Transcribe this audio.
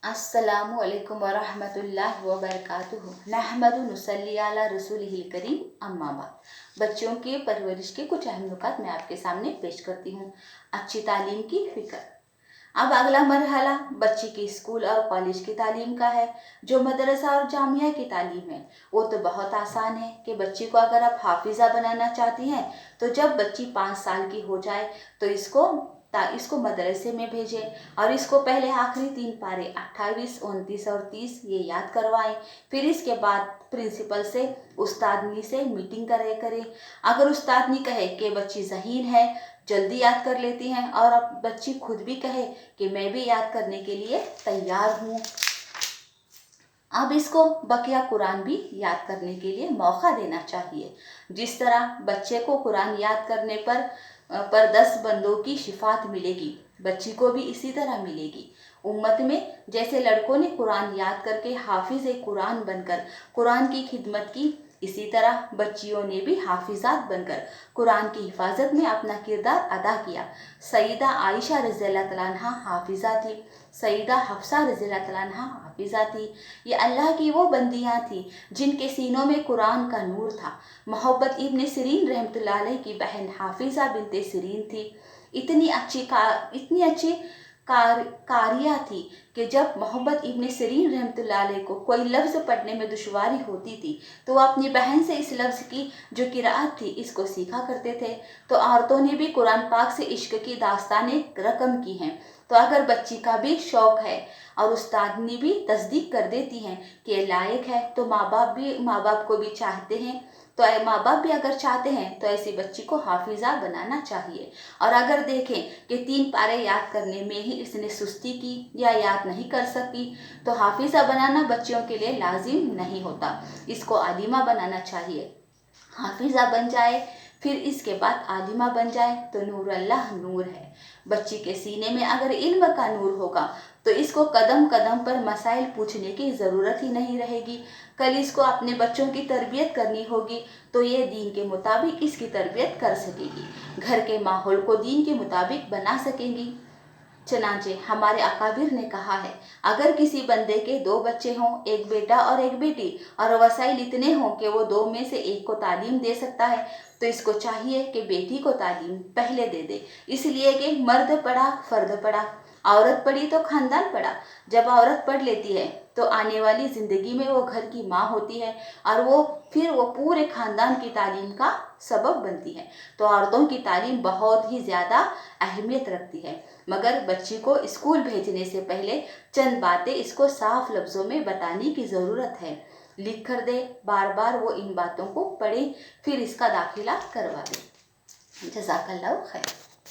अस्सलामु अलैकुम वरहमतुल्लाहि वबरकातुहू। नहमदु नुसल्ली अला रसूलिहिल करीम, अम्मा बाद। बच्चों के परवरिश के कुछ अहम नुकात मैं आपके सामने पेश करती हूँ। अच्छी तालीम की फ़िक्र। अब अगला मरहला बच्चे के स्कूल और कॉलेज की तालीम का है। जो मदरसा और जामिया की तालीम है वो तो बहुत आसान है कि बच्चे को अगर आप हाफिज़ा बनाना चाहती हैं तो जब बच्ची 5 साल की हो जाए तो इसको मदरसे में भेजें और इसको पहले आखिरी 3 पारे 28, 29 और 30 ये याद करवाएं। फिर इसके बाद प्रिंसिपल से, उस्तादनी से मीटिंग करें। अगर उस्तादनी कहे कि बच्ची ज़हीन है, जल्दी याद कर लेती हैं, और अब बच्ची खुद भी कहे कि मैं भी याद करने के लिए तैयार हूँ, अब इसको बकिया कुरान भी याद करने के लिए मौका देना चाहिए। जिस तरह बच्चे को कुरान याद करने पर 10 बंदों की शिफात मिलेगी, बच्ची को भी इसी तरह मिलेगी। उम्मत में जैसे लड़कों ने कुरान याद करके हाफिज कुरान बनकर कुरान की खिदमत की, इसी तरह बच्चियों ने भी हाफिजात बनकर कुरान की हिफाजत में अपना किरदार अदा किया। सईदा आयशा रज़ियल्लाहु तआला अन्हा हाफिजा थी, सईदा हफ्सा रज़ियल्लाहु तआला अन्हा हाफिजा थी। ये अल्लाह की वो बंदियाँ थी जिनके सीनों में कुरान का नूर था। मोहब्बत इब्न सिरीन रहमतुल्लाह अलैह की बहन हाफिजा बिनते सिरीन थी। इतनी अच्छी कारिया थी कि जब मोहब्बत इब्न सिरीन रहमतुल्लाह अलैह को कोई लफ्ज़ पढ़ने में दुश्वारी होती थी तो वो अपनी बहन से इस लफ्ज़ की जो किराअत थी इसको सीखा करते थे। तो औरतों ने भी कुरान पाक से इश्क की दास्तानें रकम की हैं। तो अगर बच्ची का भी शौक़ है और उस्तादनी भी तस्दीक कर देती हैं कि ये लायक है, तो माँ बाप को भी चाहते हैं, तो माँ बाप भी अगर चाहते हैं तो ऐसी बच्ची को हाफिज़ा बनाना चाहिए। और अगर देखें कि 3 पारे याद करने में ही इसने सुस्ती की या याद नहीं कर सकी तो हाफिज़ा बनाना बच्चियों के लिए लाजिम नहीं होता, इसको आलिमा बनाना चाहिए। हाफिज़ा बन जाए फिर इसके बाद आलिमा बन जाए तो नूर अल्लाह नूर है। बच्ची के सीने में अगर इल्म का नूर होगा तो इसको कदम कदम पर मसाइल पूछने की ज़रूरत ही नहीं रहेगी। कल इसको अपने बच्चों की तरबियत करनी होगी तो ये दीन के मुताबिक इसकी तरबियत कर सकेगी, घर के माहौल को दीन के मुताबिक बना सकेंगी। चनाचे हमारे अकाबिर ने कहा है, अगर किसी बंदे के 2 बच्चे हों, एक बेटा और एक बेटी, और वसाइल इतने हों कि वो 2 में से एक को तालीम दे सकता है, तो इसको चाहिए कि बेटी को तालीम पहले दे दे। इसलिए कि मर्द पढ़ा फर्द पढ़ा, औरत पढ़ी तो खानदान पढ़ा। जब औरत पढ़ लेती है तो आने वाली ज़िंदगी में वो घर की माँ होती है और वो पूरे ख़ानदान की तालीम का सबब बनती है। तो औरतों की तालीम बहुत ही ज़्यादा अहमियत रखती है। मगर बच्ची को स्कूल भेजने से पहले चंद बातें इसको साफ लफ्ज़ों में बताने की ज़रूरत है। लिख कर दे, बार बार वो इन बातों को पढ़े, फिर इसका दाखिला करवा दे। जज़ाकल्लाहु खैर।